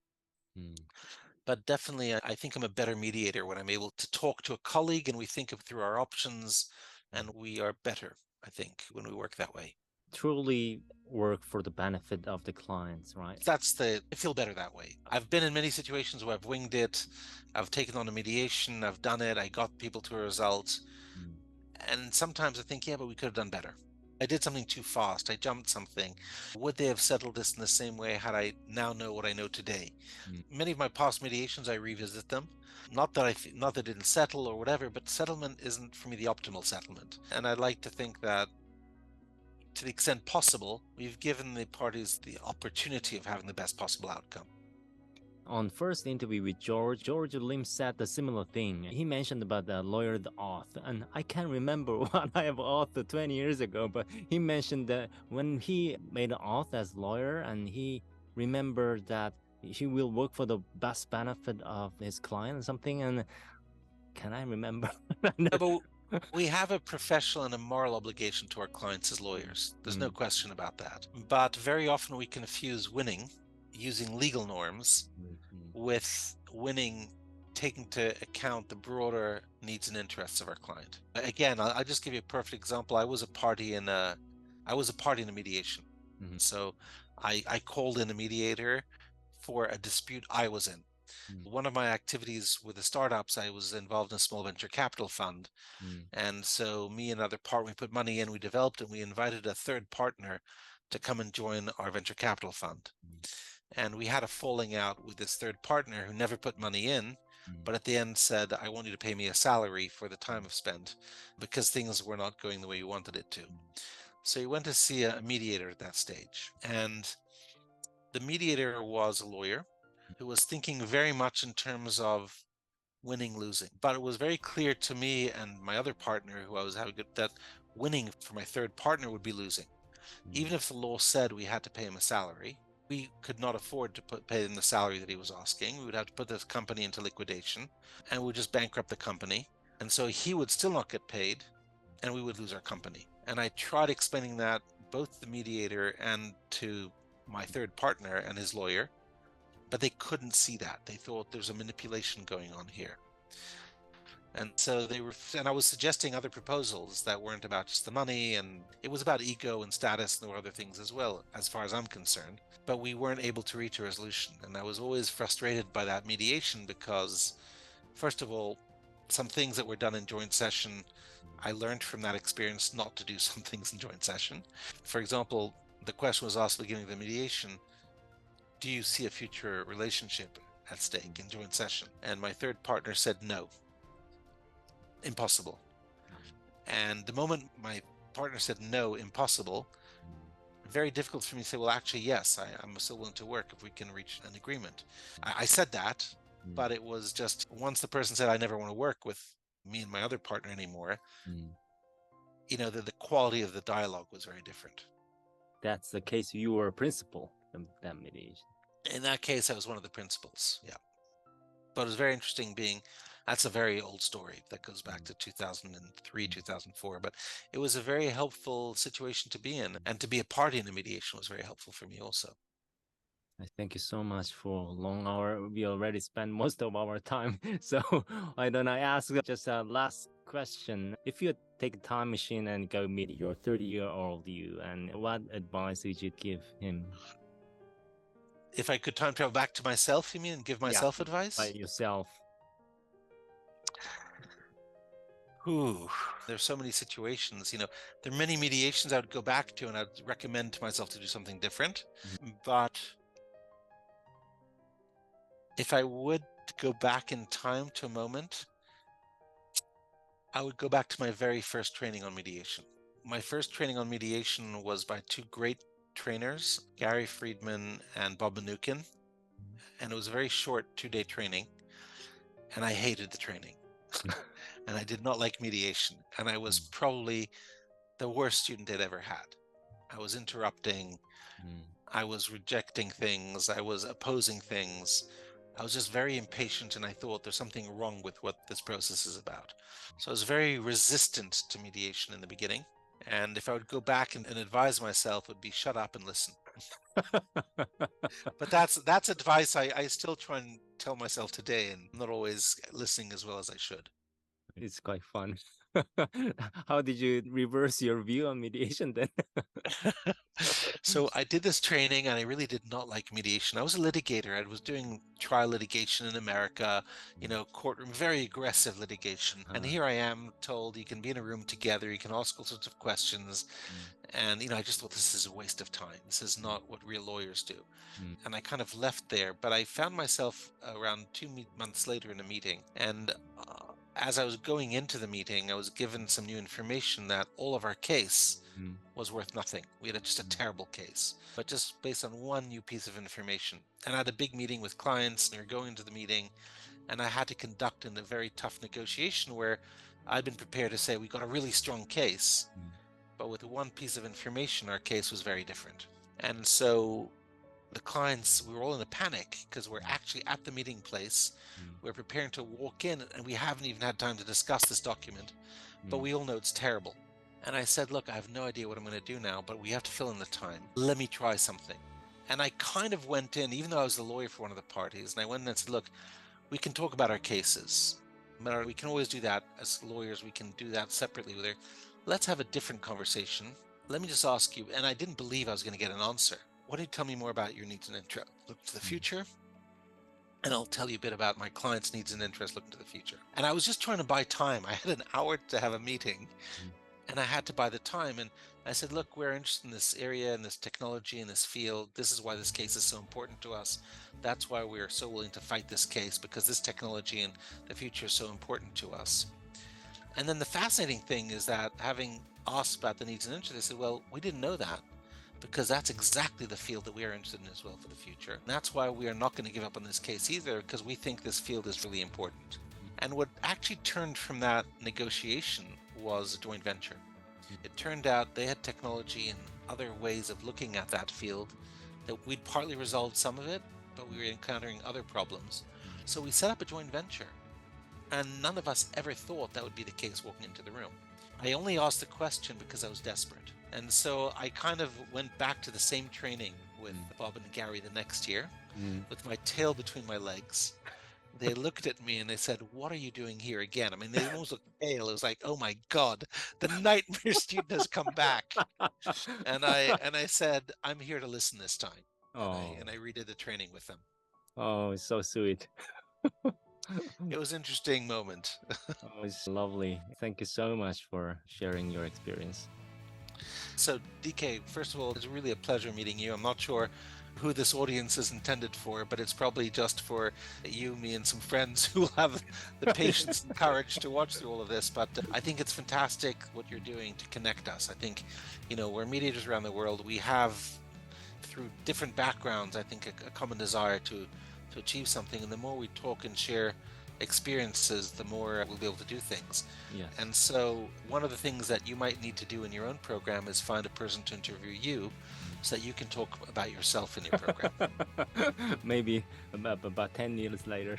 But definitely, I think I'm a better mediator when I'm able to talk to a colleague and we think through our options, and we are better, I think, when we work that way. Truly work for the benefit of the clients, right? I feel better that way. I've been in many situations where I've winged it. I've taken on a mediation. I've done it. I got people to a result. And sometimes I think, yeah, but we could have done better. I did something too fast. I jumped something. Would they have settled this in the same way had I now know what I know today? Many of my past mediations, I revisit them. Not that they didn't settle or whatever, but settlement isn't for me the optimal settlement. And I'd like to think that, to the extent possible, we've given the parties the opportunity of having the best possible outcome. On first interview with George Lim said a similar thing. He mentioned about the lawyer, the author, and I can't remember what I have authored 20 years ago, but he mentioned that when he made an author as lawyer, and he remembered that he will work for the best benefit of his client or something, and can I remember? No, but we have a professional and a moral obligation to our clients as lawyers. There's no question about that. But very often we confuse winning using legal norms with winning taking into account the broader needs and interests of our client. Again, I'll just give you a perfect example. I was a party in a mediation. So I called in a mediator for a dispute I was in. One of my activities with the startups, I was involved in a small venture capital fund. And so me and another partner, we put money in, we developed it, and we invited a third partner to come and join our venture capital fund. And we had a falling out with this third partner who never put money in, but at the end said, I want you to pay me a salary for the time I've spent because things were not going the way you wanted it to. So he went to see a mediator at that stage. And the mediator was a lawyer who was thinking very much in terms of winning, losing. But it was very clear to me and my other partner who I was having that winning for my third partner would be losing. Even if the law said we had to pay him a salary, we could not afford to pay him the salary that he was asking. We would have to put this company into liquidation, and we would just bankrupt the company. And so he would still not get paid, and we would lose our company. And I tried explaining that both to the mediator and to my third partner and his lawyer, but they couldn't see that. They thought there's a manipulation going on here. And so and I was suggesting other proposals that weren't about just the money, and it was about ego and status, and there were other things as well, as far as I'm concerned. But we weren't able to reach a resolution. And I was always frustrated by that mediation because, first of all, some things that were done in joint session, I learned from that experience not to do some things in joint session. For example, The question was asked at the beginning of the mediation, do you see a future relationship at stake in joint session? And my third partner said no. Impossible. And the moment my partner said no, impossible, very difficult for me to say, well, actually, yes, I'm still willing to work if we can reach an agreement. I said that, but it was just once the person said, I never want to work with me and my other partner anymore, the quality of the dialogue was very different. That's the case. You were a principal in that mediation. In that case, I was one of the principals. Yeah. But it was very interesting that's a very old story that goes back to 2003, 2004. But it was a very helpful situation to be in. And to be a party in the mediation was very helpful for me also. I thank you so much for a long hour. We already spent most of our time. So I ask just a last question. If you take a time machine and go meet your 30-year-old you, and what advice would you give him? If I could time travel back to myself, you mean, and give myself advice? By yourself. There's so many situations, there are many mediations I would go back to and I'd recommend to myself to do something different. But if I would go back in time to a moment, I would go back to my very first training on mediation. My first training on mediation was by two great trainers, Gary Friedman and Bob Manukin. And it was a very short 2-day training. And I hated the training. And I did not like mediation. And I was probably the worst student they'd ever had. I was interrupting. I was rejecting things. I was opposing things. I was just very impatient, and I thought there's something wrong with what this process is about. So I was very resistant to mediation in the beginning. And if I would go back and advise myself, it would be shut up and listen. But that's advice I still try and tell myself today, and I'm not always listening as well as I should. It's quite fun. How did you reverse your view on mediation then? So I did this training and I really did not like mediation. I was a litigator. I was doing trial litigation in America, courtroom, very aggressive litigation. And here I am told you can be in a room together, you can ask all sorts of questions. And, I just thought this is a waste of time. This is not what real lawyers do. And I kind of left there, but I found myself around 2 months later in a meeting. And as I was going into the meeting, I was given some new information that all of our case was worth nothing. We had just a terrible case, but just based on one new piece of information. And I had a big meeting with clients, and they were going into the meeting, and I had to conduct in a very tough negotiation where I'd been prepared to say we got a really strong case, but with one piece of information, our case was very different. And so the clients, we were all in a panic because we're actually at the meeting place. We're preparing to walk in, and we haven't even had time to discuss this document, but we all know it's terrible. And I said, look, I have no idea what I'm going to do now, but we have to fill in the time. Let me try something. And I kind of went in, even though I was the lawyer for one of the parties, and I went in and said, look, we can talk about our cases, but we can always do that as lawyers. We can do that separately with her. Let's have a different conversation. Let me just ask you, and I didn't believe I was going to get an answer. Why don't you tell me more about your needs and interests? Look to the future, and I'll tell you a bit about my clients' needs and interests looking to the future. And I was just trying to buy time. I had an hour to have a meeting, and I had to buy the time. And I said, look, we're interested in this area, in this technology, in this field. This is why this case is so important to us. That's why we're so willing to fight this case, because this technology and the future is so important to us. And then the fascinating thing is that having asked about the needs and interests, they said, well, we didn't know that, because that's exactly the field that we are interested in as well for the future. And that's why we are not going to give up on this case either, because we think this field is really important. And what actually turned from that negotiation was a joint venture. It turned out they had technology and other ways of looking at that field that we'd partly resolved some of it, but we were encountering other problems. So we set up a joint venture, and none of us ever thought that would be the case walking into the room. I only asked the question because I was desperate. And so I kind of went back to the same training with Bob and Gary the next year with my tail between my legs. They looked at me and they said, what are you doing here again? I mean, they almost looked pale. It was like, oh my God, the nightmare student has come back. And I said, I'm here to listen this time. And I redid the training with them. Oh, it's so sweet. It was an interesting moment. Oh, it's lovely. Thank you so much for sharing your experience. So, DK, first of all, it's really a pleasure meeting you. I'm not sure who this audience is intended for, but it's probably just for you, me, and some friends who have the patience and courage to watch through all of this. But I think it's fantastic what you're doing to connect us. I think, we're mediators around the world. We have, through different backgrounds, I think a common desire to achieve something. And the more we talk and share experiences, the more we'll be able to do things. Yes. And so one of the things that you might need to do in your own program is find a person to interview you so that you can talk about yourself in your program. Maybe about 10 years later.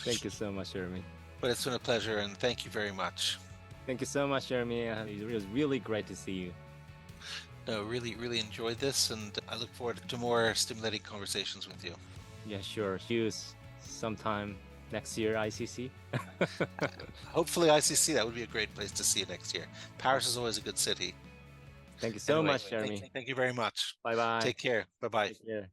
Thank you so much, Jeremy. But it's been a pleasure, and thank you very much. Thank you so much, Jeremy. It was really great to see you. No, really, really enjoyed this, and I look forward to more stimulating conversations with you. Yeah, sure. See you sometime next year, ICC. Hopefully ICC, that would be a great place to see you next year. Paris is always a good city. Thank you so much, Jeremy. Thank you very much. Bye-bye. Take care. Bye-bye. Take care.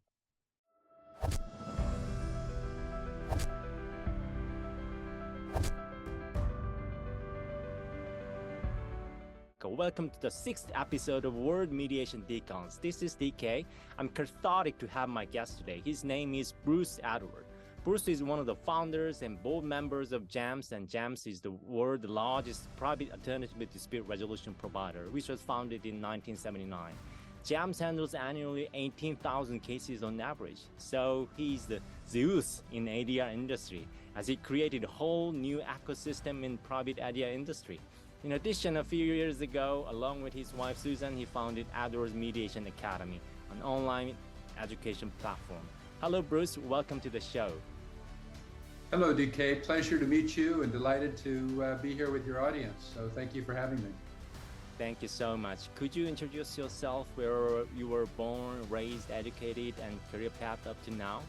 Welcome to the 6th episode of World Mediation Deacons. This is DK. I'm cathartic to have my guest today. His name is Bruce Edward. Bruce is one of the founders and board members of JAMS, and JAMS is the world's largest private alternative dispute resolution provider, which was founded in 1979. JAMS handles annually 18,000 cases on average, so he's the Zeus in ADR industry, as he created a whole new ecosystem in private ADR industry. In addition, a few years ago, along with his wife Susan, he founded Edwards Mediation Academy, an online education platform. Hello, Bruce. Welcome to the show. Hello, DK. Pleasure to meet you and delighted to be here with your audience. So thank you for having me. Thank you so much. Could you introduce yourself, where you were born, raised, educated, and career path up to now?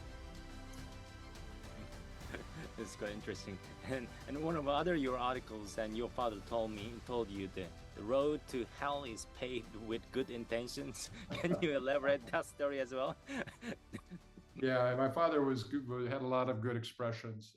It's quite interesting. And one of your articles, and your father told you the road to hell is paved with good intentions. Can you elaborate that story as well? Yeah, my father had a lot of good expressions,